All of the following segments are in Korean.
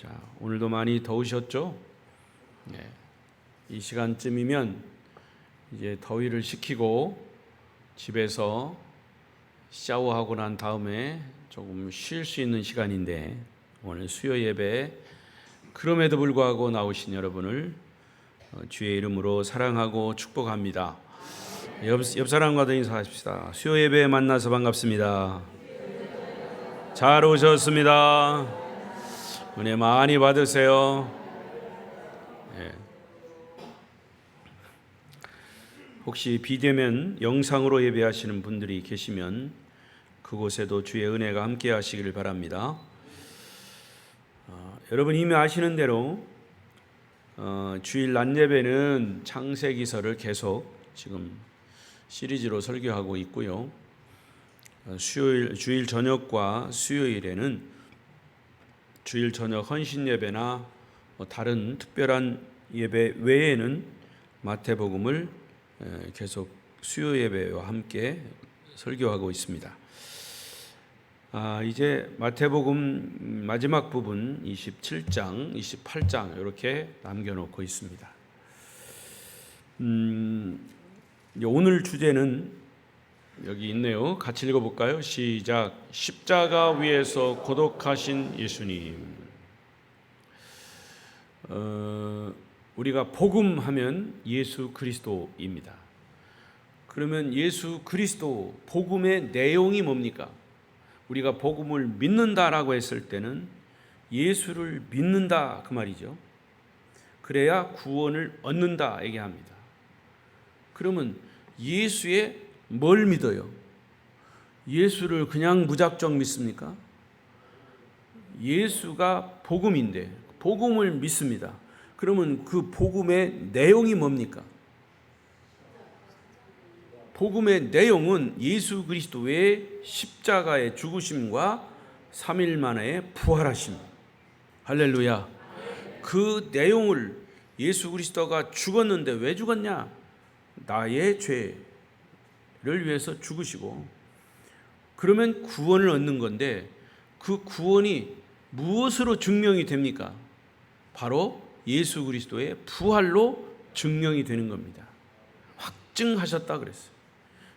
자, 오늘도 많이 더우셨죠? 네. 이 시간쯤이면 이제 더위를 식히고 집에서 샤워하고 난 다음에 조금 쉴 수 있는 시간인데, 오늘 수요 예배 그럼에도 불구하고 나오신 여러분을 주의 이름으로 사랑하고 축복합니다. 옆 사람과도 인사하십시다. 수요 예배에 만나서 반갑습니다. 잘 오셨습니다. 은혜 많이 받으세요. 네. 혹시 비대면 영상으로 예배하시는 분들이 계시면 그곳에도 주의 은혜가 함께 하시기를 바랍니다. 여러분 이미 아시는 대로 주일 낮 예배는 창세기서를 계속 지금 시리즈로 설교하고 있고요. 주일 저녁과 수요일에는 주일 저녁 헌신 예배나 다른 특별한 예배 외에는 마태복음을 계속 수요 예배와 함께 설교하고 있습니다. 이제 마태복음 마지막 부분 27장, 28장 이렇게 남겨놓고 있습니다. 오늘 주제는 여기 있네요. 같이 읽어볼까요? 시작. 십자가 위에서 고독하신 예수님. 우리가 복음하면 예수 그리스도입니다. 그러면 예수 그리스도 복음의 내용이 뭡니까? 우리가 복음을 믿는다라고 했을 때는 예수를 믿는다 그 말이죠. 그래야 구원을 얻는다 얘기합니다. 그러면 예수의 뭘 믿어요? 예수를 그냥 무작정 믿습니까? 예수가 복음인데 복음을 믿습니다. 그러면 그 복음의 내용이 뭡니까? 복음의 내용은 예수 그리스도의 십자가의 죽으심과 3일 만에 부활하심. 할렐루야. 그 내용을 예수 그리스도가 죽었는데 왜 죽었냐? 나의 죄를 위해서 죽으시고, 그러면 구원을 얻는 건데 그 구원이 무엇으로 증명이 됩니까? 바로 예수 그리스도의 부활로 증명이 되는 겁니다. 확증하셨다 그랬어요.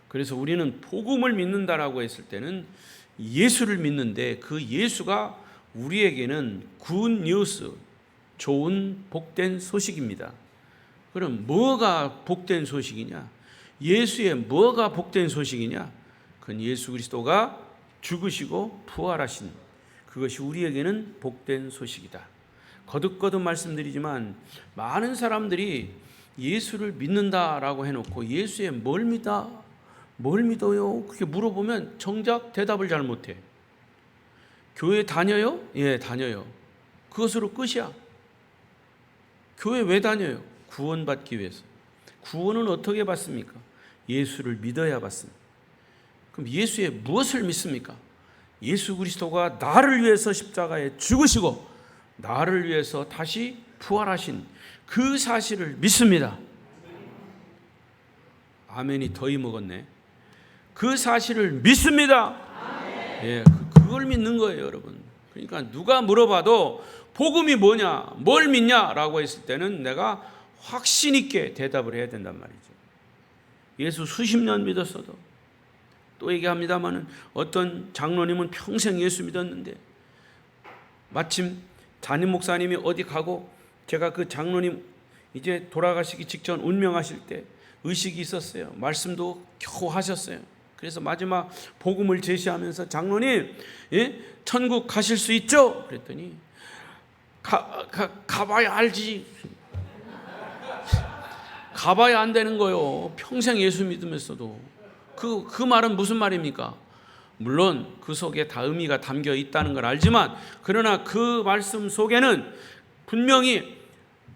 그래서 우리는 복음을 믿는다라고 했을 때는 예수를 믿는데 그 예수가 우리에게는 굿 뉴스, 좋은 복된 소식입니다. 그럼 뭐가 복된 소식이냐? 예수의 뭐가 복된 소식이냐? 그건 예수 그리스도가 죽으시고 부활하신 그것이 우리에게는 복된 소식이다. 거듭거듭 말씀드리지만 많은 사람들이 예수를 믿는다라고 해놓고 예수의 뭘 믿어요? 그렇게 물어보면 정작 대답을 잘 못해. 교회 다녀요? 예, 다녀요. 그것으로 끝이야. 교회 왜 다녀요? 구원받기 위해서. 구원은 어떻게 받습니까? 예수를 믿어야 받습니다. 그럼 예수의 무엇을 믿습니까? 예수 그리스도가 나를 위해서 십자가에 죽으시고 나를 위해서 다시 부활하신 그 사실을 믿습니다. 아멘이 더위 먹었네. 그 사실을 믿습니다. 예, 그걸 믿는 거예요, 여러분. 그러니까 누가 물어봐도 복음이 뭐냐, 뭘 믿냐라고 했을 때는 내가 확신 있게 대답을 해야 된단 말이죠. 예수 수십 년 믿었어도, 또 얘기합니다마는 어떤 장로님은 평생 예수 믿었는데 마침 담임 목사님이 어디 가고 제가 그 장로님 이제 돌아가시기 직전 운명하실 때 의식이 있었어요. 말씀도 겨우 하셨어요. 그래서 마지막 복음을 제시하면서 장로님, 예? 천국 가실 수 있죠? 그랬더니 가봐야 알지. 가봐야 안 되는 거요. 평생 예수 믿으면서도. 그 말은 무슨 말입니까? 물론 그 속에 다 의미가 담겨 있다는 걸 알지만, 그러나 그 말씀 속에는 분명히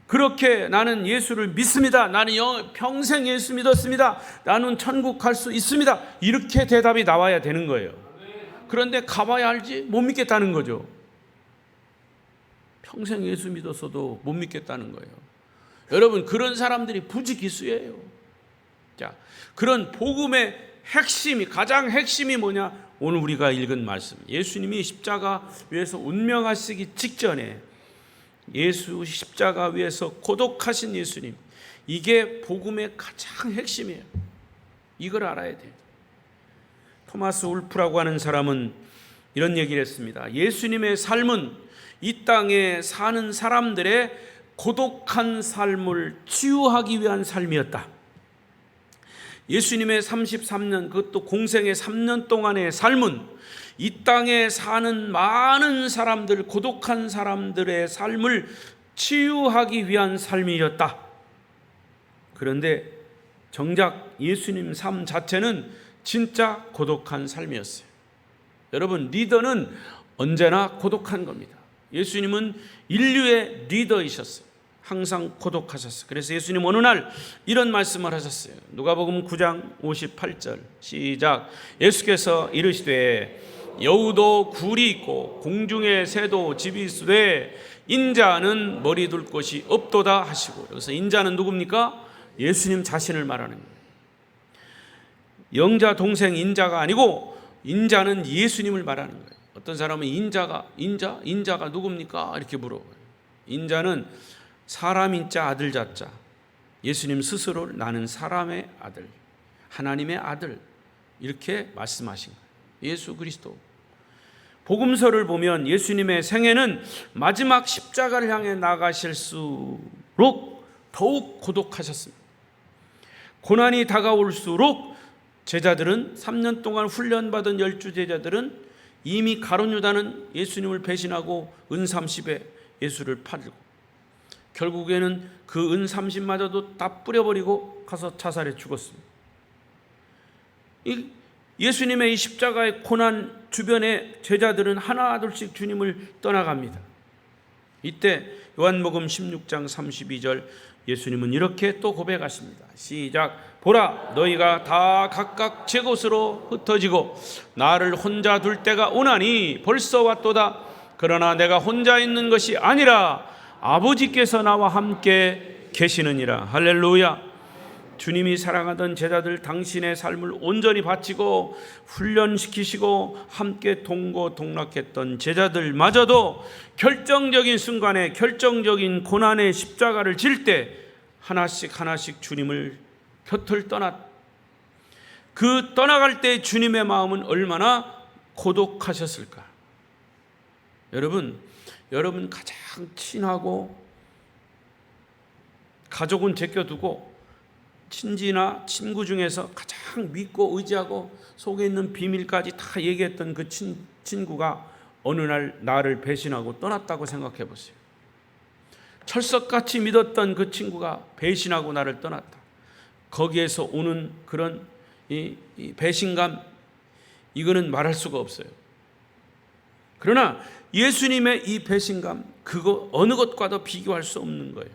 그렇게 나는 예수를 믿습니다. 나는 평생 예수 믿었습니다. 나는 천국 갈 수 있습니다. 이렇게 대답이 나와야 되는 거예요. 그런데 가봐야 알지? 못 믿겠다는 거죠. 평생 예수 믿었어도 못 믿겠다는 거예요. 여러분, 그런 사람들이 부지기수예요. 자, 그런 복음의 핵심이, 가장 핵심이 뭐냐? 오늘 우리가 읽은 말씀, 예수님이 십자가 위에서 운명하시기 직전에 예수 십자가 위에서 고독하신 예수님, 이게 복음의 가장 핵심이에요. 이걸 알아야 돼요. 토마스 울프라고 하는 사람은 이런 얘기를 했습니다. 예수님의 삶은 이 땅에 사는 사람들의 고독한 삶을 치유하기 위한 삶이었다. 예수님의 33년, 그것도 공생의 3년 동안의 삶은 이 땅에 사는 많은 사람들, 고독한 사람들의 삶을 치유하기 위한 삶이었다. 그런데 정작 예수님 삶 자체는 진짜 고독한 삶이었어요. 여러분, 리더는 언제나 고독한 겁니다. 예수님은 인류의 리더이셨어요. 항상 고독하셨어요. 그래서 예수님 어느 날 이런 말씀을 하셨어요. 누가복음 9장 58절 시작. 예수께서 이르시되 여우도 굴이 있고 공중의 새도 집이 있으되 인자는 머리 둘 곳이 없도다 하시고, 그래서 인자는 누굽니까? 예수님 자신을 말하는 거예요. 영자 동생 인자가 아니고 인자는 예수님을 말하는 거예요. 어떤 사람은 인자가 누굽니까? 이렇게 물어봐요. 인자는 사람 인자 아들 자자, 예수님 스스로를 나는 사람의 아들, 하나님의 아들, 이렇게 말씀하신 거예요. 예수 그리스도. 복음서를 보면 예수님의 생애는 마지막 십자가를 향해 나가실수록 더욱 고독하셨습니다. 고난이 다가올수록 제자들은 3년 동안 훈련받은 10주 제자들은 이미 가룟 유다는 예수님을 배신하고 은 30에 예수를 팔고, 결국에는 그 은 30마저도 다 뿌려버리고 가서 자살해 죽었습니다. 예수님의 이 십자가의 고난 주변에 제자들은 하나둘씩 주님을 떠나갑니다. 이때 요한복음 16장 32절 예수님은 이렇게 또 고백하십니다. 시작. 보라, 너희가 다 각각 제 곳으로 흩어지고 나를 혼자 둘 때가 오나니 벌써 왔도다. 그러나 내가 혼자 있는 것이 아니라 아버지께서 나와 함께 계시느니라. 할렐루야. 주님이 사랑하던 제자들, 당신의 삶을 온전히 바치고 훈련시키시고 함께 동고동락했던 제자들마저도 결정적인 순간에, 결정적인 고난의 십자가를 질 때 하나씩 주님을 곁을 그 떠나갈 때 주님의 마음은 얼마나 고독하셨을까. 여러분 가장 친하고, 가족은 제껴두고 친지나 친구 중에서 가장 믿고 의지하고 속에 있는 비밀까지 다 얘기했던 그 친구가 어느 날 나를 배신하고 떠났다고 생각해 보세요. 철석같이 믿었던 그 친구가 배신하고 나를 떠났다. 거기에서 오는 그런 이 배신감, 이거는 말할 수가 없어요. 그러나 예수님의 이 배신감, 그거 어느 것과도 비교할 수 없는 거예요.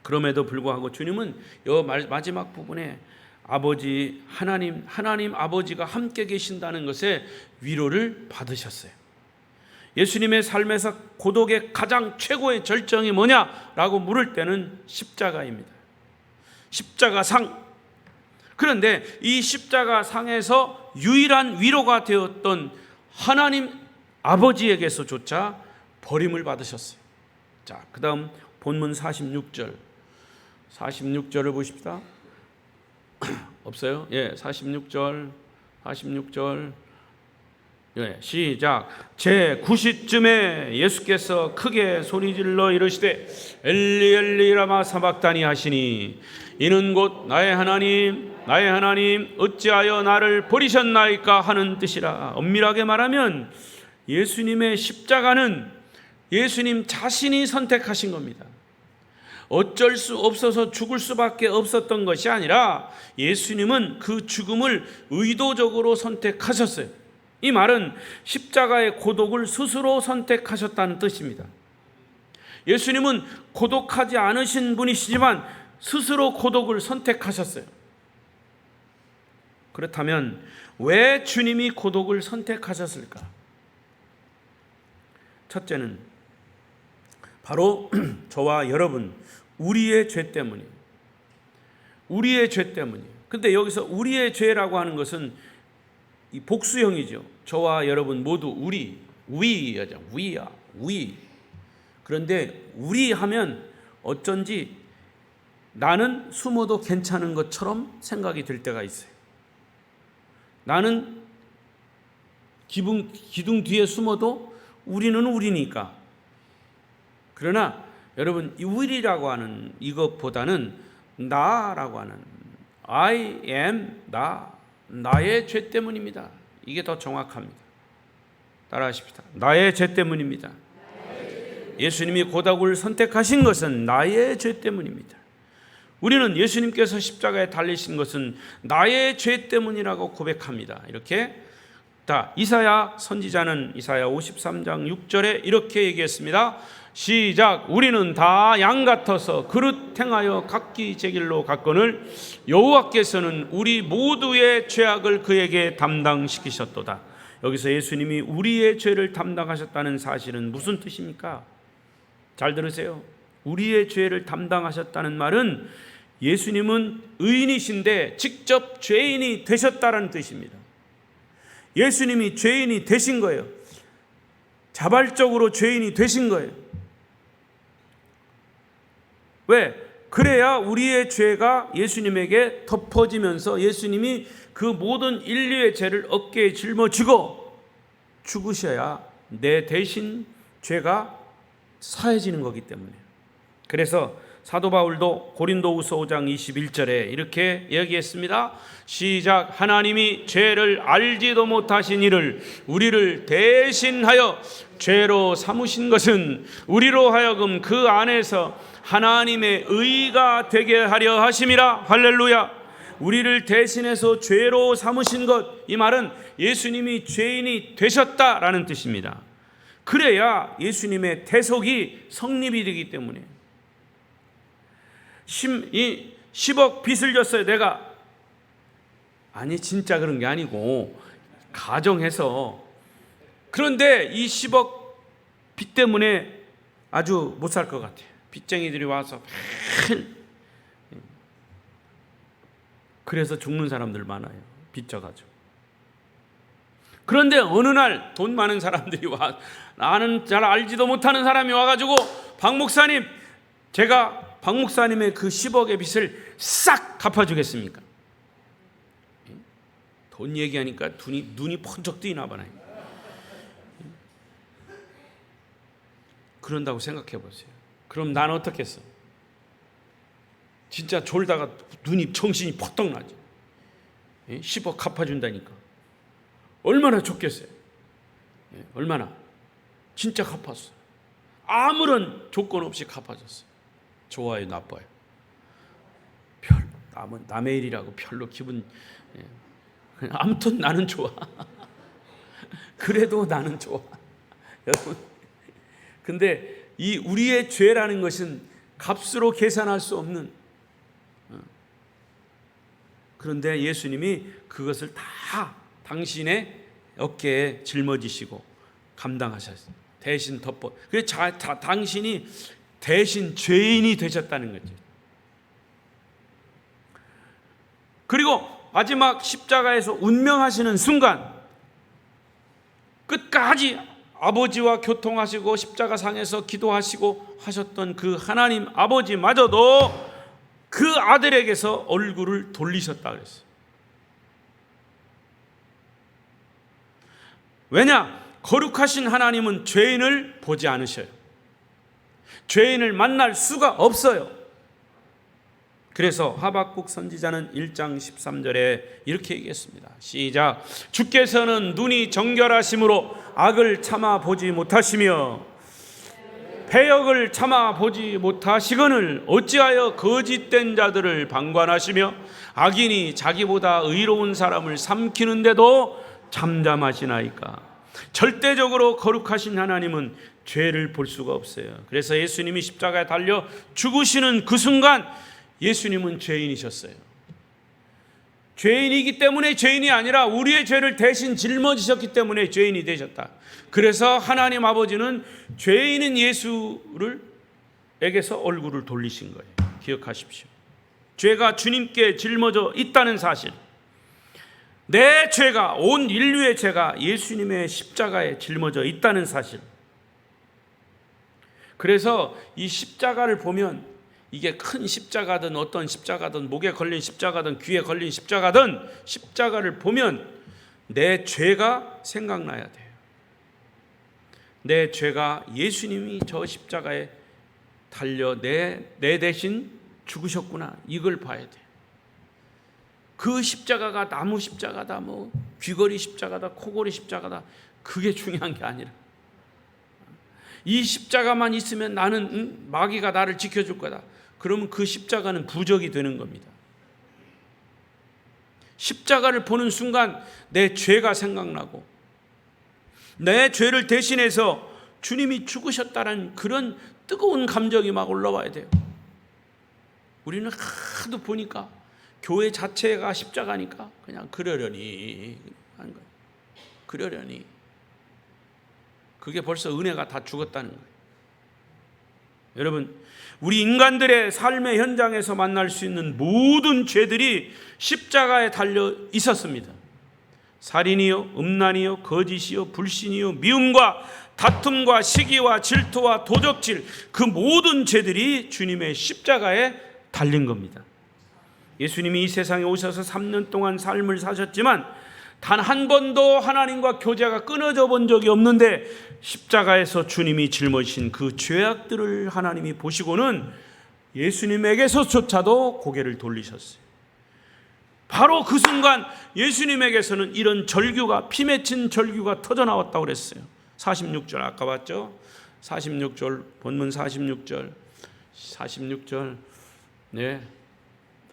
그럼에도 불구하고 주님은 이 마지막 부분에 아버지 하나님 아버지가 함께 계신다는 것에 위로를 받으셨어요. 예수님의 삶에서 고독의 가장 최고의 절정이 뭐냐라고 물을 때는 십자가입니다. 십자가상. 그런데 이 십자가상에서 유일한 위로가 되었던 하나님 아버지에게서조차 버림을 받으셨어요. 자, 그 다음 본문 46절을 보십시다. 없어요? 예, 46절. 예, 시작. 제 9시쯤에 예수께서 크게 소리질러 이르시되 엘리 엘리 라마 사박다니 하시니, 이는 곧 나의 하나님 어찌하여 나를 버리셨나이까 하는 뜻이라. 엄밀하게 말하면 예수님의 십자가는 예수님 자신이 선택하신 겁니다. 어쩔 수 없어서 죽을 수밖에 없었던 것이 아니라 예수님은 그 죽음을 의도적으로 선택하셨어요. 이 말은 십자가의 고독을 스스로 선택하셨다는 뜻입니다. 예수님은 고독하지 않으신 분이시지만 스스로 고독을 선택하셨어요. 그렇다면 왜 주님이 고독을 선택하셨을까? 첫째는 바로 저와 여러분, 우리의 죄 때문이에요. 우리의 죄 때문이에요. 근데 여기서 우리의 죄라고 하는 것은 이 복수형이죠. 저와 여러분 모두 we. 그런데 우리 하면 어쩐지 나는 숨어도 괜찮은 것처럼 생각이 들 때가 있어요. 나는 기둥 뒤에 숨어도 우리는 우리니까. 그러나 여러분, 이 우리라고 하는 이것보다는 나라고 하는 I am 나의 죄 때문입니다. 이게 더 정확합니다. 따라하십시다. 나의 죄 때문입니다. 예수님이 고다구를 선택하신 것은 나의 죄 때문입니다. 우리는 예수님께서 십자가에 달리신 것은 나의 죄 때문이라고 고백합니다. 이렇게 이사야 선지자는 이사야 53장 6절에 이렇게 얘기했습니다. 시작. 우리는 다 양 같아서 그릇 행하여 각기 제 길로 갔거늘 여호와께서는 우리 모두의 죄악을 그에게 담당시키셨도다. 여기서 예수님이 우리의 죄를 담당하셨다는 사실은 무슨 뜻입니까? 잘 들으세요. 우리의 죄를 담당하셨다는 말은 예수님은 의인이신데 직접 죄인이 되셨다는 뜻입니다. 예수님이 죄인이 되신 거예요. 자발적으로 죄인이 되신 거예요. 왜? 그래야 우리의 죄가 예수님에게 덮어지면서 예수님이 그 모든 인류의 죄를 어깨에 짊어지고 죽으셔야 내 대신 죄가 사해지는 거기 때문에. 그래서 사도 바울도 고린도후서 5장 21절에 이렇게 얘기했습니다. 시작. 하나님이 죄를 알지도 못하신 이를 우리를 대신하여 죄로 삼으신 것은 우리로 하여금 그 안에서 하나님의 의가 되게 하려 하심이라. 할렐루야. 우리를 대신해서 죄로 삼으신 것, 이 말은 예수님이 죄인이 되셨다라는 뜻입니다. 그래야 예수님의 대속이 성립이 되기 때문에. 10억 빚을 졌어요, 내가. 아니, 진짜 그런 게 아니고 가정해서. 그런데 이 10억 빚 때문에 아주 못 살 것 같아요. 빚쟁이들이 와서 그래서 죽는 사람들 많아요. 빚져가지고. 그런데 어느 날 돈 많은 사람들이 와, 나는 잘 알지도 못하는 사람이 와가지고 박 목사님, 제가 박 목사님의 그 10억의 빚을 싹 갚아주겠습니까? 돈 얘기하니까 눈이 번쩍 뜨이나 봐요. 그런다고 생각해 보세요. 그럼 난 어떻겠어? 진짜 졸다가 정신이 퍼떡 나지. 10억 갚아준다니까. 얼마나 좋겠어요. 얼마나. 진짜 갚았어. 아무런 조건 없이 갚아줬어. 좋아요, 나빠요? 남의 일이라고 별로 기분. 아무튼 나는 좋아. 그래도 나는 좋아. 여러분, 근데 이 우리의 죄라는 것은 값으로 계산할 수 없는. 그런데 예수님이 그것을 다 당신의 어깨에 짊어지시고 감당하셨어요. 대신 덮어. 그래서 당신이 대신 죄인이 되셨다는 거죠. 그리고 마지막 십자가에서 운명하시는 순간 끝까지 아버지와 교통하시고 십자가상에서 기도하시고 하셨던 그 하나님 아버지마저도 그 아들에게서 얼굴을 돌리셨다 그랬어요. 왜냐? 거룩하신 하나님은 죄인을 보지 않으셔요. 죄인을 만날 수가 없어요. 그래서 하박국 선지자는 1장 13절에 이렇게 얘기했습니다. 시작. 주께서는 눈이 정결하심으로 악을 참아 보지 못하시며 패역을 참아 보지 못하시거늘 어찌하여 거짓된 자들을 방관하시며 악인이 자기보다 의로운 사람을 삼키는데도 잠잠하시나이까. 절대적으로 거룩하신 하나님은 죄를 볼 수가 없어요. 그래서 예수님이 십자가에 달려 죽으시는 그 순간 예수님은 죄인이셨어요. 죄인이기 때문에 죄인이 아니라 우리의 죄를 대신 짊어지셨기 때문에 죄인이 되셨다. 그래서 하나님 아버지는 죄인인 예수에게서 얼굴을 돌리신 거예요. 기억하십시오. 죄가 주님께 짊어져 있다는 사실, 내 죄가, 온 인류의 죄가 예수님의 십자가에 짊어져 있다는 사실, 그래서 이 십자가를 보면 이게 큰 십자가든 어떤 십자가든 목에 걸린 십자가든 귀에 걸린 십자가든 십자가를 보면 내 죄가 생각나야 돼요. 내 죄가 예수님이 저 십자가에 달려 내 대신 죽으셨구나, 이걸 봐야 돼요. 그 십자가가 나무 십자가다, 뭐 귀걸이 십자가다, 코걸이 십자가다, 그게 중요한 게 아니라 이 십자가만 있으면 나는 마귀가 나를 지켜줄 거다. 그러면 그 십자가는 부적이 되는 겁니다. 십자가를 보는 순간 내 죄가 생각나고 내 죄를 대신해서 주님이 죽으셨다는 그런 뜨거운 감정이 막 올라와야 돼요. 우리는 하도 보니까 교회 자체가 십자가니까 그냥 그러려니 하는 거예요. 그러려니. 그게 벌써 은혜가 다 죽었다는 거예요. 여러분, 우리 인간들의 삶의 현장에서 만날 수 있는 모든 죄들이 십자가에 달려 있었습니다. 살인이요, 음란이요, 거짓이요, 불신이요, 미움과 다툼과 시기와 질투와 도적질, 그 모든 죄들이 주님의 십자가에 달린 겁니다. 예수님이 이 세상에 오셔서 3년 동안 삶을 사셨지만 단 한 번도 하나님과 교제가 끊어져 본 적이 없는데 십자가에서 주님이 짊어지신 그 죄악들을 하나님이 보시고는 예수님에게서조차도 고개를 돌리셨어요. 바로 그 순간 예수님에게서는 이런 절규가, 피 맺힌 절규가 터져 나왔다고 그랬어요. 46절 아까 봤죠? 46절 본문 46절 네,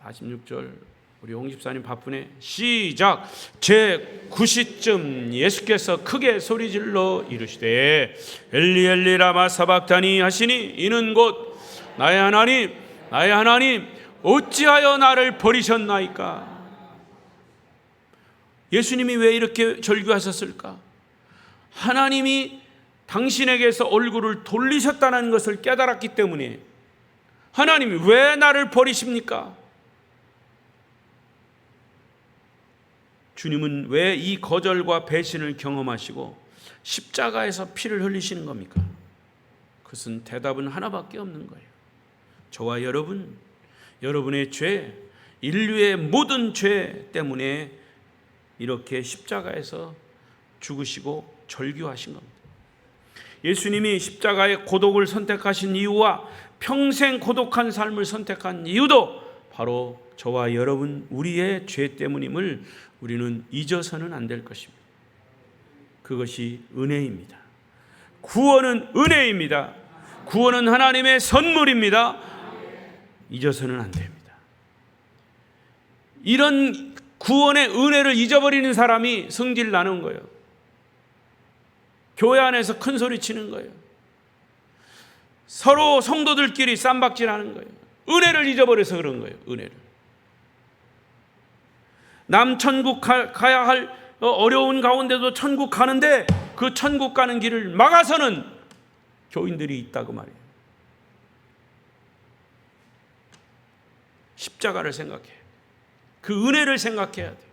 46절 우리 홍 집사님 바쁘네. 시작. 제 9시쯤 예수께서 크게 소리질러 이르시되 엘리 엘리 라마 사박다니 하시니 이는 곧 나의 하나님 나의 하나님 어찌하여 나를 버리셨나이까. 예수님이 왜 이렇게 절규하셨을까? 하나님이 당신에게서 얼굴을 돌리셨다는 것을 깨달았기 때문에. 하나님이 왜 나를 버리십니까? 주님은 왜 이 거절과 배신을 경험하시고 십자가에서 피를 흘리시는 겁니까? 그것은 대답은 하나밖에 없는 거예요. 저와 여러분, 여러분의 죄, 인류의 모든 죄 때문에 이렇게 십자가에서 죽으시고 절규하신 겁니다. 예수님이 십자가의 고독을 선택하신 이유와 평생 고독한 삶을 선택한 이유도 바로 저와 여러분, 우리의 죄 때문임을 우리는 잊어서는 안 될 것입니다. 그것이 은혜입니다. 구원은 은혜입니다. 구원은 하나님의 선물입니다. 잊어서는 안 됩니다. 이런 구원의 은혜를 잊어버리는 사람이 성질 나는 거예요. 교회 안에서 큰 소리 치는 거예요. 서로 성도들끼리 쌈박질하는 거예요. 은혜를 잊어버려서 그런 거예요. 은혜를. 남 천국 가야 할 어려운 가운데도 천국 가는데 그 천국 가는 길을 막아서는 교인들이 있다고 말이에요. 십자가를 생각해. 그 은혜를 생각해야 돼요.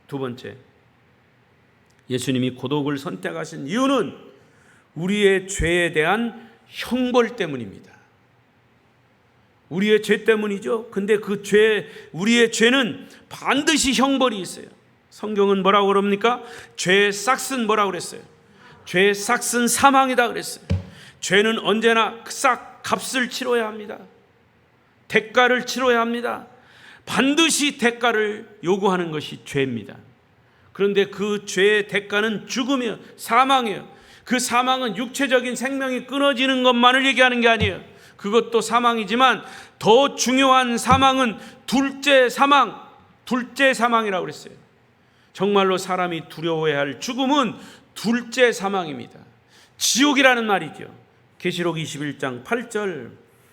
두 번째, 예수님이 고독을 선택하신 이유는 우리의 죄에 대한 형벌 때문입니다. 우리의 죄 때문이죠. 근데 그 죄, 우리의 죄는 반드시 형벌이 있어요. 성경은 뭐라고 그럽니까? 죄의 싹은 뭐라고 그랬어요? 죄의 싹은 사망이다 그랬어요. 죄는 언제나 싹 값을 치러야 합니다. 대가를 치러야 합니다. 반드시 대가를 요구하는 것이 죄입니다. 그런데 그 죄의 대가는 죽음이에요. 사망이에요. 그 사망은 육체적인 생명이 끊어지는 것만을 얘기하는 게 아니에요. 그것도 사망이지만 더 중요한 사망은 둘째 사망이라고 그랬어요. 정말로 사람이 두려워해야 할 죽음은 둘째 사망입니다. 지옥이라는 말이죠. 계시록 21장 8절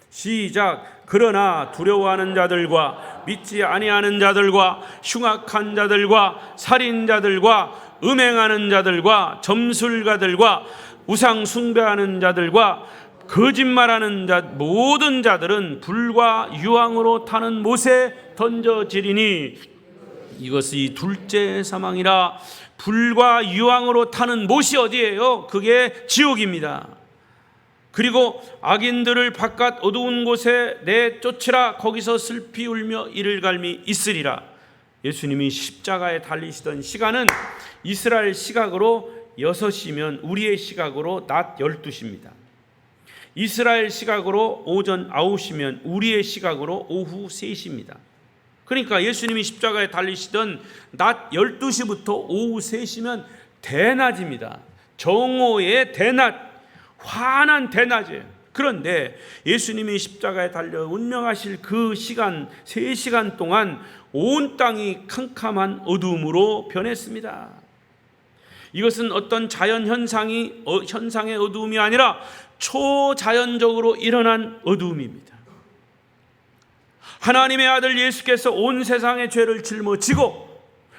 시작. 그러나 두려워하는 자들과 믿지 아니하는 자들과 흉악한 자들과 살인자들과 음행하는 자들과 점술가들과 우상 숭배하는 자들과 거짓말하는 자 모든 자들은 불과 유황으로 타는 못에 던져지리니 이것이 둘째 사망이라. 불과 유황으로 타는 못이 어디예요? 그게 지옥입니다. 그리고 악인들을 바깥 어두운 곳에 내쫓으라. 거기서 슬피 울며 이를 갈미 있으리라. 예수님이 십자가에 달리시던 시간은 이스라엘 시각으로 6시면 우리의 시각으로 낮 12시입니다. 이스라엘 시각으로 오전 9시면 우리의 시각으로 오후 3시입니다. 그러니까 예수님이 십자가에 달리시던 낮 12시부터 오후 3시면 대낮입니다. 정오의 대낮, 환한 대낮이에요. 그런데 예수님이 십자가에 달려 운명하실 그 시간 3시간 동안 온 땅이 캄캄한 어두움으로 변했습니다. 이것은 어떤 자연 현상의 어두움이 아니라 초자연적으로 일어난 어두움입니다. 하나님의 아들 예수께서 온 세상의 죄를 짊어지고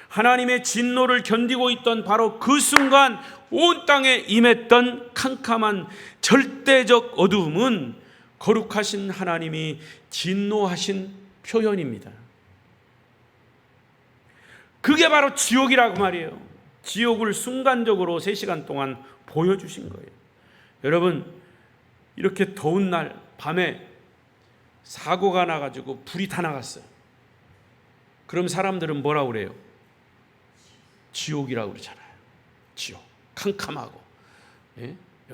하나님의 진노를 견디고 있던 바로 그 순간 온 땅에 임했던 캄캄한 절대적 어두움은 거룩하신 하나님이 진노하신 표현입니다. 그게 바로 지옥이라고 말이에요. 지옥을 순간적으로 3시간 동안 보여주신 거예요. 여러분, 이렇게 더운 날 밤에 사고가 나가지고 불이 다 나갔어요. 그럼 사람들은 뭐라고 그래요? 지옥이라고 그러잖아요. 지옥, 캄캄하고,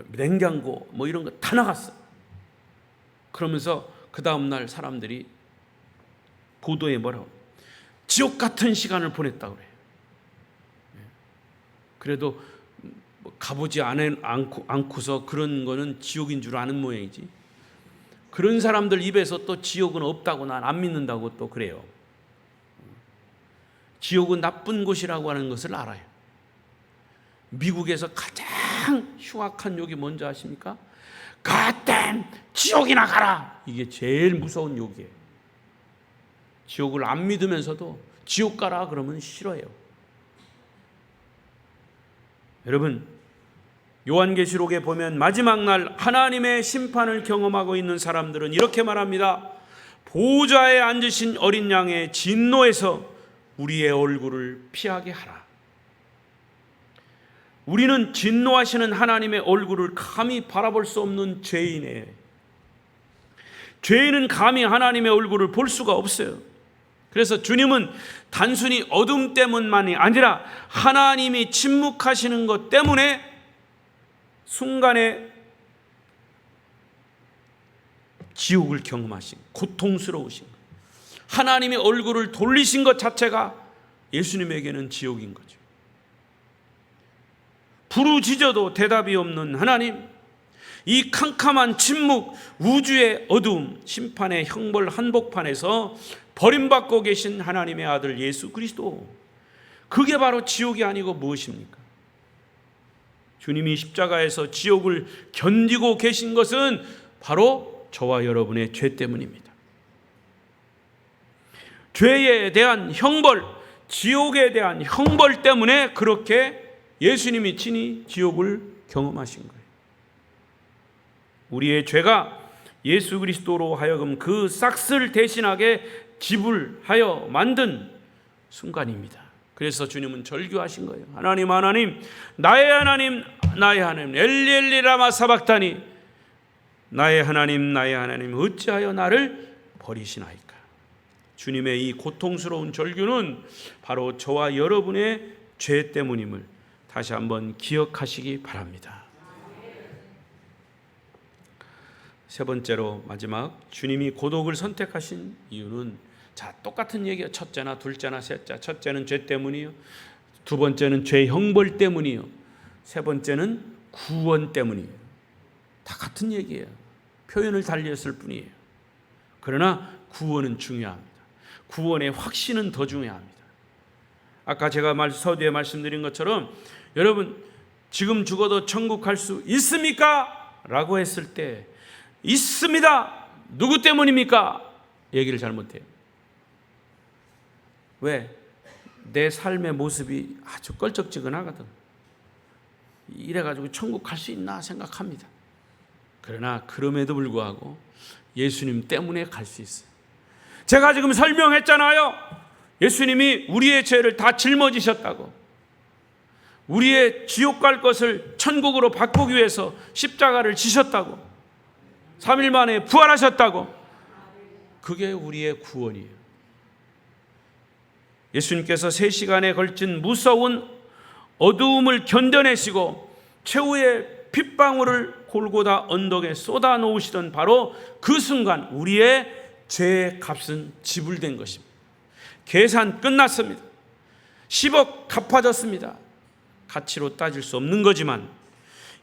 냉장고 뭐 이런 거 다 나갔어요. 그러면서 그 다음날 사람들이 보도에 뭐라고 그래요? 지옥 같은 시간을 보냈다고 그래요. 그래도 가보지 않고서 그런 거는 지옥인 줄 아는 모양이지. 그런 사람들 입에서 또 지옥은 없다고 난 안 믿는다고 또 그래요. 지옥은 나쁜 곳이라고 하는 것을 알아요. 미국에서 가장 흉악한 욕이 뭔지 아십니까? 가댐 지옥이나 가라. 이게 제일 무서운 욕이에요. 지옥을 안 믿으면서도 지옥 가라 그러면 싫어해요. 여러분, 요한계시록에 보면 마지막 날 하나님의 심판을 경험하고 있는 사람들은 이렇게 말합니다. 보좌에 앉으신 어린 양의 진노에서 우리의 얼굴을 피하게 하라. 우리는 진노하시는 하나님의 얼굴을 감히 바라볼 수 없는 죄인이에요. 죄인은 감히 하나님의 얼굴을 볼 수가 없어요. 그래서 주님은 단순히 어둠 때문만이 아니라 하나님이 침묵하시는 것 때문에 순간에 지옥을 경험하신, 고통스러우신 것, 하나님의 얼굴을 돌리신 것 자체가 예수님에게는 지옥인 거죠. 부르짖어도 대답이 없는 하나님, 이 캄캄한 침묵, 우주의 어두움, 심판의 형벌 한복판에서 버림받고 계신 하나님의 아들 예수 그리스도, 그게 바로 지옥이 아니고 무엇입니까? 주님이 십자가에서 지옥을 견디고 계신 것은 바로 저와 여러분의 죄 때문입니다. 죄에 대한 형벌, 지옥에 대한 형벌 때문에 그렇게 예수님이 친히 지옥을 경험하신 거예요. 우리의 죄가 예수 그리스도로 하여금 그 싹스를 대신하게 지불하여 만든 순간입니다. 그래서 주님은 절규하신 거예요. 하나님, 하나님, 나의 하나님, 나의 하나님, 엘리 라마 사박다니, 나의 하나님, 나의 하나님, 어찌하여 나를 버리시나이까. 주님의 이 고통스러운 절규는 바로 저와 여러분의 죄 때문임을 다시 한번 기억하시기 바랍니다. 세 번째로 마지막, 주님이 고독을 선택하신 이유는, 자, 똑같은 얘기예요. 첫째나 둘째나 셋째. 첫째는 죄 때문이요, 두 번째는 죄 형벌 때문이요, 세 번째는 구원 때문이에요. 다 같은 얘기예요. 표현을 달리했을 뿐이에요. 그러나 구원은 중요합니다. 구원의 확신은 더 중요합니다. 아까 제가 서두에 말씀드린 것처럼, 여러분, 지금 죽어도 천국 갈 수 있습니까? 라고 했을 때 있습니다. 누구 때문입니까? 얘기를 잘못해요. 왜? 내 삶의 모습이 아주 껄쩍지근하거든. 이래가지고 천국 갈 수 있나 생각합니다. 그러나 그럼에도 불구하고 예수님 때문에 갈 수 있어요. 제가 지금 설명했잖아요. 예수님이 우리의 죄를 다 짊어지셨다고. 우리의 지옥 갈 것을 천국으로 바꾸기 위해서 십자가를 지셨다고. 3일 만에 부활하셨다고. 그게 우리의 구원이에요. 예수님께서 3시간에 걸친 무서운 어두움을 견뎌내시고 최후의 핏방울을 골고다 언덕에 쏟아 놓으시던 바로 그 순간 우리의 죄의 값은 지불된 것입니다. 계산 끝났습니다. 10억 갚아졌습니다. 가치로 따질 수 없는 거지만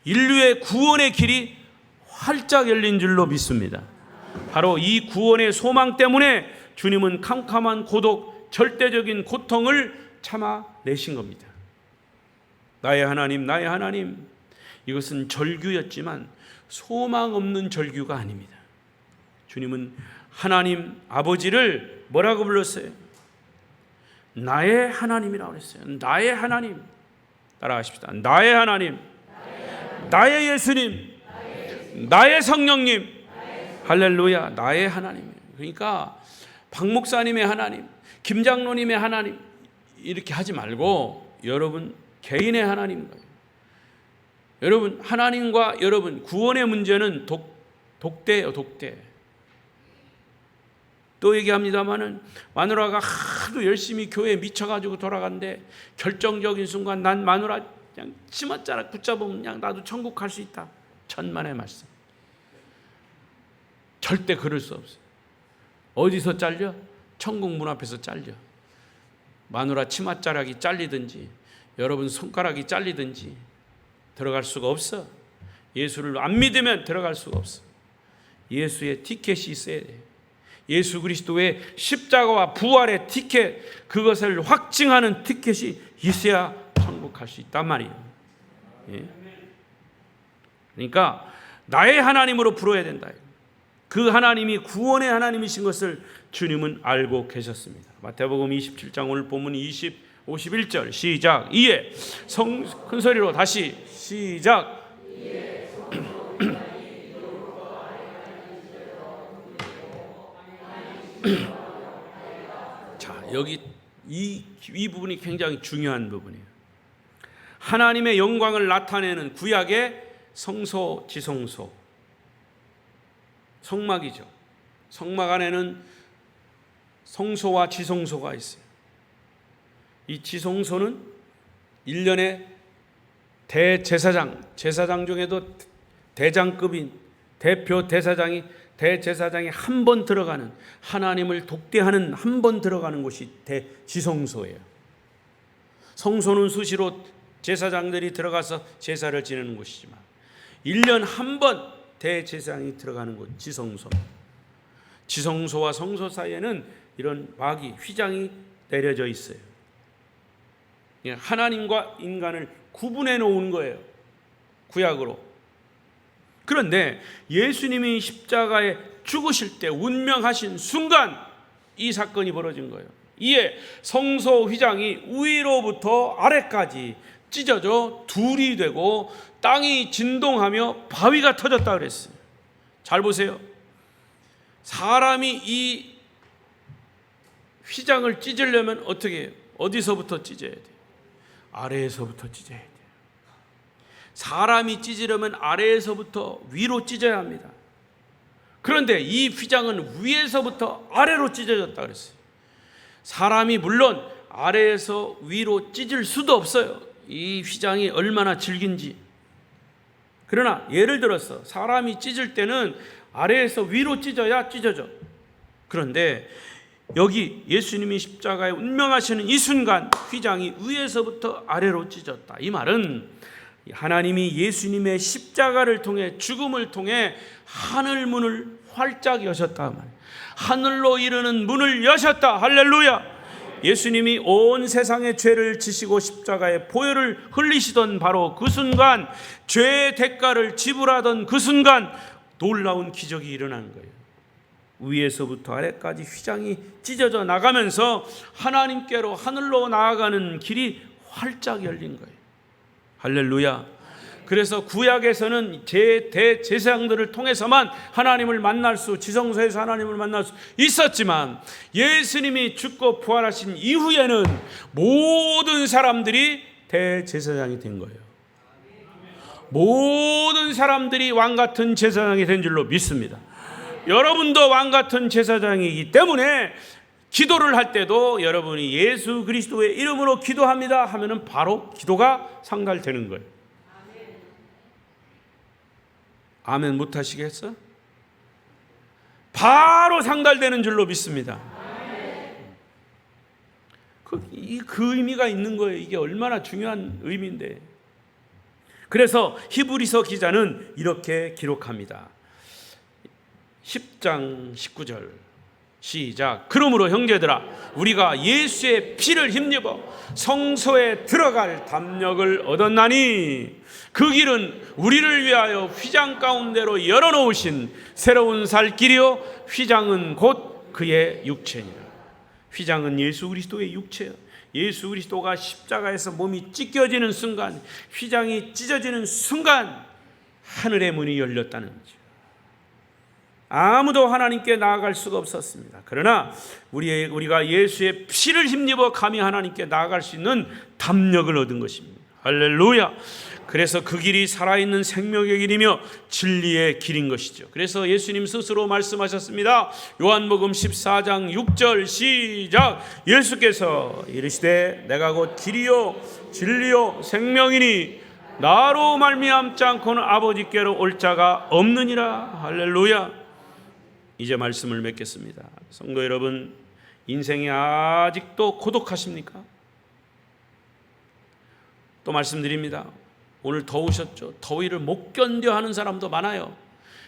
인류의 구원의 길이 활짝 열린 줄로 믿습니다. 바로 이 구원의 소망 때문에 주님은 캄캄한 고독, 절대적인 고통을 참아내신 겁니다. 나의 하나님, 나의 하나님. 이것은 절규였지만 소망 없는 절규가 아닙니다. 주님은 하나님 아버지를 뭐라고 불렀어요? 나의 하나님이라고 했어요. 나의 하나님. 따라하십시다. 나의 하나님, 나의 예수님, 나의 성령님. 할렐루야. 나의 하나님. 그러니까 박 목사님의 하나님, 김 장로님의 하나님 이렇게 하지 말고 여러분 개인의 하나님. 여러분 하나님과 여러분 구원의 문제는 독대예요. 독대. 또 얘기합니다마는 마누라가 하도 열심히 교회에 미쳐가지고 돌아간데 결정적인 순간 난 마누라 그냥 치맛자락 붙잡으면 그냥 나도 천국 갈 수 있다. 천만의 말씀. 절대 그럴 수 없어요. 어디서 잘려? 천국 문 앞에서 잘려. 마누라 치맛자락이 잘리든지 여러분 손가락이 잘리든지 들어갈 수가 없어. 예수를 안 믿으면 들어갈 수가 없어. 예수의 티켓이 있어야 돼. 예수 그리스도의 십자가와 부활의 티켓, 그것을 확증하는 티켓이 있어야 천국 갈 수 있단 말이에요. 예. 그러니까 나의 하나님으로 부르어야 된다. 그 하나님이 구원의 하나님이신 것을 주님은 알고 계셨습니다. 마태복음 27장 오늘 본문 51절 시작. 이에 큰 소리로 다시 시작. 자, 여기 이 부분이 굉장히 중요한 부분이에요. 하나님의 영광을 나타내는 구약의 성소, 지성소, 성막이죠. 성막 안에는 성소와 지성소가 있어요. 이 지성소는 1년에 대제사장, 제사장 중에도 대장급인 대표 대제사장이 한 번 들어가는, 하나님을 독대하는 한 번 들어가는 곳이 대지성소예요. 성소는 수시로 제사장들이 들어가서 제사를 지내는 곳이지만 1년 한 번 대제사장이 들어가는 곳 지성소. 지성소와 성소 사이에는 이런 막이, 휘장이 내려져 있어요. 하나님과 인간을 구분해 놓은 거예요, 구약으로. 그런데 예수님이 십자가에 죽으실 때 운명하신 순간 이 사건이 벌어진 거예요. 이에 성소 휘장이 위로부터 아래까지 찢어져 둘이 되고 땅이 진동하며 바위가 터졌다 그랬어요. 잘 보세요. 사람이 이 휘장을 찢으려면 어떻게 해요? 어디서부터 찢어야 돼요? 아래에서부터 찢어야 돼요. 사람이 찢으려면 아래에서부터 위로 찢어야 합니다. 그런데 이 휘장은 위에서부터 아래로 찢어졌다 그랬어요. 사람이 물론 아래에서 위로 찢을 수도 없어요. 이 휘장이 얼마나 질긴지. 그러나 예를 들어서 사람이 찢을 때는 아래에서 위로 찢어야 찢어져. 그런데 여기 예수님이 십자가에 운명하시는 이 순간 휘장이 위에서부터 아래로 찢었다. 이 말은 하나님이 예수님의 십자가를 통해, 죽음을 통해 하늘 문을 활짝 여셨다. 하늘로 이르는 문을 여셨다. 할렐루야. 예수님이 온 세상의 죄를 지시고 십자가에 보혈을 흘리시던 바로 그 순간, 죄의 대가를 지불하던 그 순간 놀라운 기적이 일어난 거예요. 위에서부터 아래까지 휘장이 찢어져 나가면서 하나님께로, 하늘로 나아가는 길이 활짝 열린 거예요. 할렐루야. 그래서 구약에서는 대제사장들을 통해서만 하나님을 만날 수, 지성소에서 하나님을 만날 수 있었지만 예수님이 죽고 부활하신 이후에는 모든 사람들이 대제사장이 된 거예요. 모든 사람들이 왕 같은 제사장이 된 줄로 믿습니다. 여러분도 왕 같은 제사장이기 때문에 기도를 할 때도 여러분이 예수 그리스도의 이름으로 기도합니다 하면은 바로 기도가 상달되는 거예요. 아멘 못 하시겠어? 바로 상달되는 줄로 믿습니다. 그 의미가 있는 거예요. 이게 얼마나 중요한 의미인데. 그래서 히브리서 기자는 이렇게 기록합니다. 10장 19절 시작. 그러므로 형제들아 우리가 예수의 피를 힘입어 성소에 들어갈 담력을 얻었나니 그 길은 우리를 위하여 휘장 가운데로 열어놓으신 새로운 살 길이요 휘장은 곧 그의 육체니라. 휘장은 예수 그리스도의 육체예요. 예수 그리스도가 십자가에서 몸이 찢겨지는 순간, 휘장이 찢어지는 순간 하늘의 문이 열렸다는 거죠. 아무도 하나님께 나아갈 수가 없었습니다. 그러나 우리가 예수의 피를 힘입어 감히 하나님께 나아갈 수 있는 담력을 얻은 것입니다. 할렐루야. 그래서 그 길이 살아있는 생명의 길이며 진리의 길인 것이죠. 그래서 예수님 스스로 말씀하셨습니다. 요한복음 14장 6절 시작. 예수께서 이르시되 내가 곧 길이요 진리요 생명이니 나로 말미암지 않고는 아버지께로 올 자가 없느니라. 할렐루야. 이제 말씀을 맺겠습니다. 성도 여러분, 인생이 아직도 고독하십니까? 또 말씀드립니다. 오늘 더우셨죠? 더위를 못 견뎌 하는 사람도 많아요.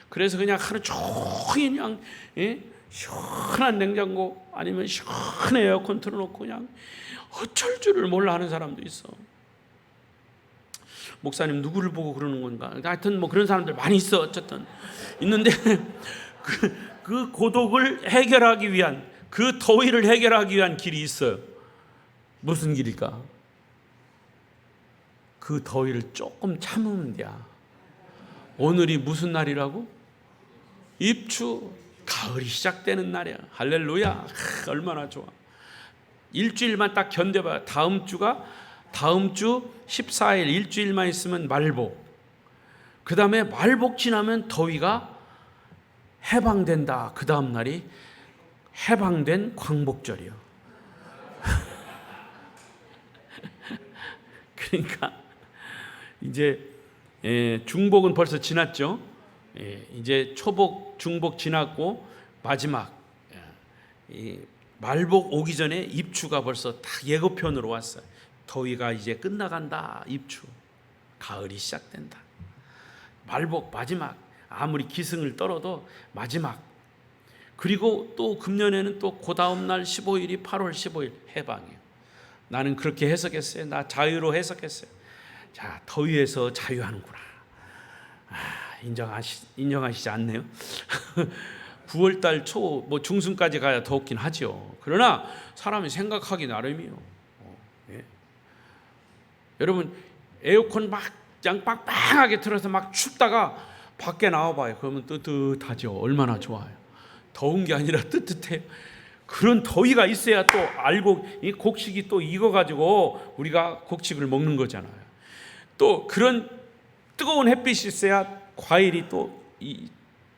그래서 그냥 하루 종일 그냥 시원한 냉장고 아니면 시원한 에어컨 틀어놓고 그냥 어쩔 줄을 몰라 하는 사람도 있어. 목사님 누구를 보고 그러는 건가? 하여튼 뭐 그런 사람들 많이 있어. 어쨌든 있는데 그 고독을 해결하기 위한, 그 더위를 해결하기 위한 길이 있어요. 무슨 길일까? 그 더위를 조금 참으면 돼. 오늘이 무슨 날이라고? 입추, 가을이 시작되는 날이야. 할렐루야. 얼마나 좋아. 일주일만 딱 견뎌봐. 다음 주 14일 일주일만 있으면 말복. 그 다음에 말복 지나면 더위가 해방된다. 그 다음 날이 해방된 광복절이요. 그러니까 이제 중복은 벌써 지났죠. 이제 초복, 중복 지났고 마지막 말복 오기 전에 입추가 벌써 다 예고편으로 왔어요. 더위가 이제 끝나간다. 입추, 가을이 시작된다. 말복 마지막, 아무리 기승을 떨어도 마지막. 그리고 또 금년에는 또 그 다음 날 15일이 8월 15일 해방이에요. 나는 그렇게 해석했어요. 나 자유로 해석했어요. 자, 더위에서 자유하는구나. 인정하시지 않네요. 9월달 초 뭐 중순까지 가야 더웠긴 하죠. 그러나 사람이 생각하기 나름이요. 여러분 에어컨 막 빵빵하게 틀어서 막 춥다가 밖에 나와봐요. 그러면 뜨뜻하죠. 얼마나 좋아요. 더운 게 아니라 뜨뜻해요. 그런 더위가 있어야 또 알고 이 곡식이 또 익어가지고 우리가 곡식을 먹는 거잖아요. 또 그런 뜨거운 햇빛이 있어야 과일이 또 이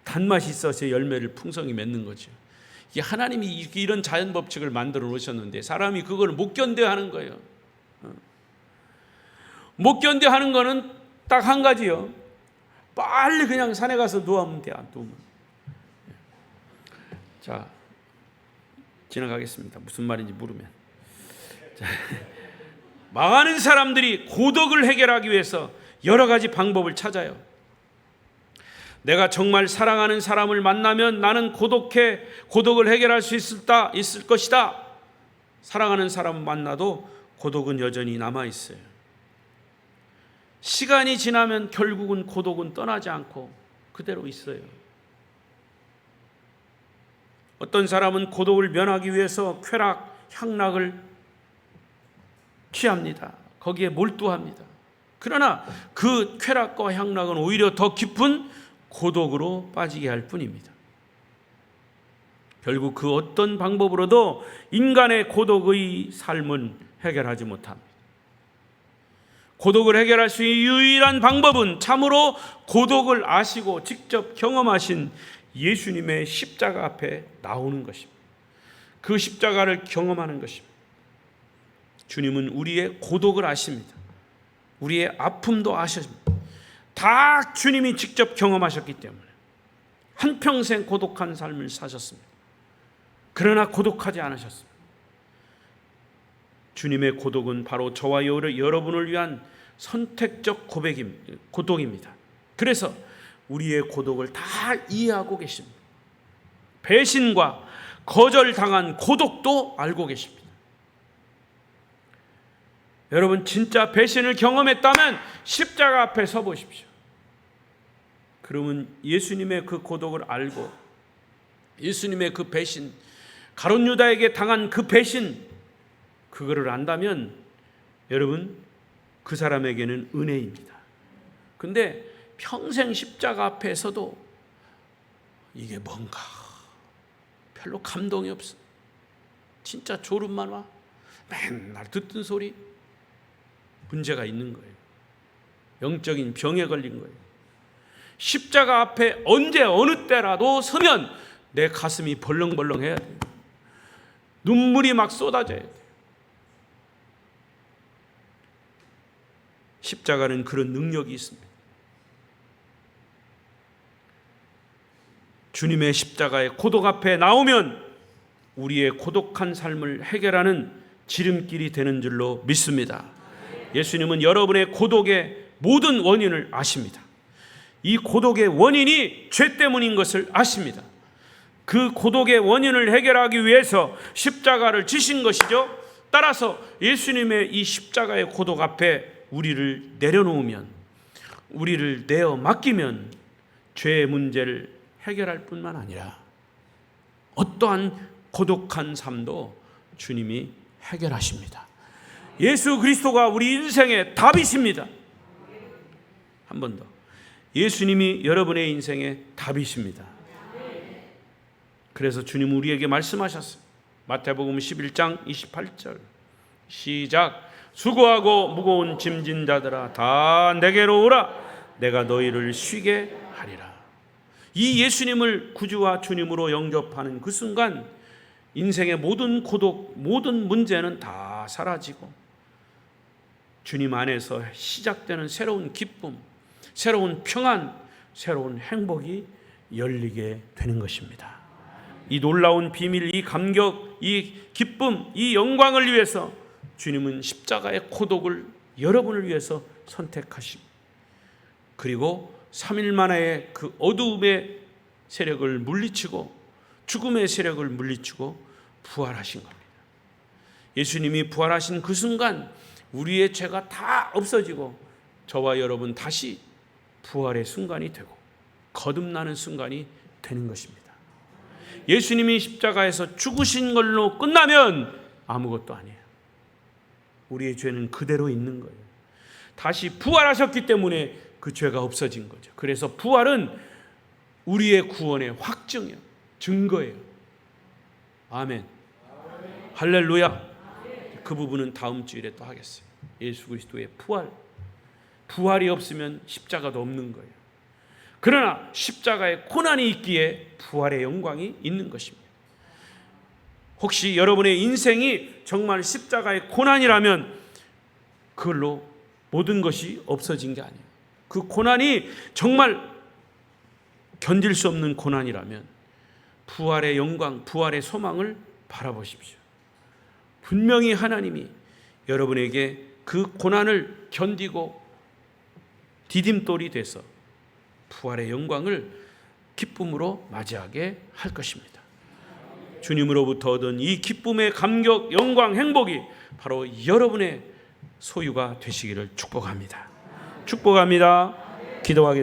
단맛이 있어서 열매를 풍성히 맺는 거죠. 이게 하나님이 이런 자연 법칙을 만들어 놓으셨는데 사람이 그걸 못 견뎌 하는 거예요. 못 견뎌 하는 거는 딱 한 가지요. 빨리 그냥 산에 가서 누우면 돼. 누우면. 자, 지나가겠습니다. 무슨 말인지 모르면. 자, 망하는 사람들이 고독을 해결하기 위해서 여러 가지 방법을 찾아요. 내가 정말 사랑하는 사람을 만나면 나는 고독을 해결할 수 있을 것이다. 사랑하는 사람을 만나도 고독은 여전히 남아있어요. 시간이 지나면 결국은 고독은 떠나지 않고 그대로 있어요. 어떤 사람은 고독을 면하기 위해서 쾌락, 향락을 취합니다. 거기에 몰두합니다. 그러나 그 쾌락과 향락은 오히려 더 깊은 고독으로 빠지게 할 뿐입니다. 결국 그 어떤 방법으로도 인간의 고독의 삶은 해결하지 못합니다. 고독을 해결할 수 있는 유일한 방법은 참으로 고독을 아시고 직접 경험하신 예수님의 십자가 앞에 나오는 것입니다. 그 십자가를 경험하는 것입니다. 주님은 우리의 고독을 아십니다. 우리의 아픔도 아십니다. 다 주님이 직접 경험하셨기 때문에 한평생 고독한 삶을 사셨습니다. 그러나 고독하지 않으셨습니다. 주님의 고독은 바로 저와 여러분을 위한 선택적 고독입니다. 그래서 우리의 고독을 다 이해하고 계십니다. 배신과 거절당한 고독도 알고 계십니다. 여러분 진짜 배신을 경험했다면 십자가 앞에 서 보십시오. 그러면 예수님의 그 고독을 알고 예수님의 그 배신, 가룟 유다에게 당한 그 배신, 그거를 안다면 여러분 그 사람에게는 은혜입니다. 근데 평생 십자가 앞에 서도 이게 뭔가 별로 감동이 없어. 진짜 졸음만 와. 맨날 듣던 소리. 문제가 있는 거예요. 영적인 병에 걸린 거예요. 십자가 앞에 언제 어느 때라도 서면 내 가슴이 벌렁벌렁해야 돼요. 눈물이 막 쏟아져야 돼요. 십자가는 그런 능력이 있습니다. 주님의 십자가의 고독 앞에 나오면 우리의 고독한 삶을 해결하는 지름길이 되는 줄로 믿습니다. 예수님은 여러분의 고독의 모든 원인을 아십니다. 이 고독의 원인이 죄 때문인 것을 아십니다. 그 고독의 원인을 해결하기 위해서 십자가를 지신 것이죠. 따라서 예수님의 이 십자가의 고독 앞에 우리를 내려놓으면, 우리를 내어 맡기면 죄의 문제를 해결할 뿐만 아니라 어떠한 고독한 삶도 주님이 해결하십니다. 예수 그리스도가 우리 인생의 답이십니다. 한 번 더. 예수님이 여러분의 인생의 답이십니다. 그래서 주님 우리에게 말씀하셨어요. 마태복음 11장 28절 시작. 수고하고 무거운 짐진 자들아 다 내게로 오라. 내가 너희를 쉬게 하리라. 이 예수님을 구주와 주님으로 영접하는 그 순간 인생의 모든 고독, 모든 문제는 다 사라지고 주님 안에서 시작되는 새로운 기쁨, 새로운 평안, 새로운 행복이 열리게 되는 것입니다. 이 놀라운 비밀, 이 감격, 이 기쁨, 이 영광을 위해서 주님은 십자가의 고독을 여러분을 위해서 선택하십니다. 그리고 3일 만에 그 어두움의 세력을 물리치고 죽음의 세력을 물리치고 부활하신 겁니다. 예수님이 부활하신 그 순간 우리의 죄가 다 없어지고 저와 여러분 다시 부활의 순간이 되고 거듭나는 순간이 되는 것입니다. 예수님이 십자가에서 죽으신 걸로 끝나면 아무것도 아니에요. 우리의 죄는 그대로 있는 거예요. 다시 부활하셨기 때문에 그 죄가 없어진 거죠. 그래서 부활은 우리의 구원의 확증이에요. 증거예요. 아멘. 할렐루야. 그 부분은 다음 주일에 또 하겠어요. 예수 그리스도의 부활. 부활이 없으면 십자가도 없는 거예요. 그러나 십자가의 고난이 있기에 부활의 영광이 있는 것입니다. 혹시 여러분의 인생이 정말 십자가의 고난이라면 그걸로 모든 것이 없어진 게 아니에요. 그 고난이 정말 견딜 수 없는 고난이라면 부활의 영광, 부활의 소망을 바라보십시오. 분명히 하나님이 여러분에게 그 고난을 견디고 디딤돌이 돼서 부활의 영광을 기쁨으로 맞이하게 할 것입니다. 주님으로부터 얻은 이 기쁨의 감격, 영광, 행복이 바로 여러분의 소유가 되시기를 축복합니다. 축복합니다. 기도하겠습니다.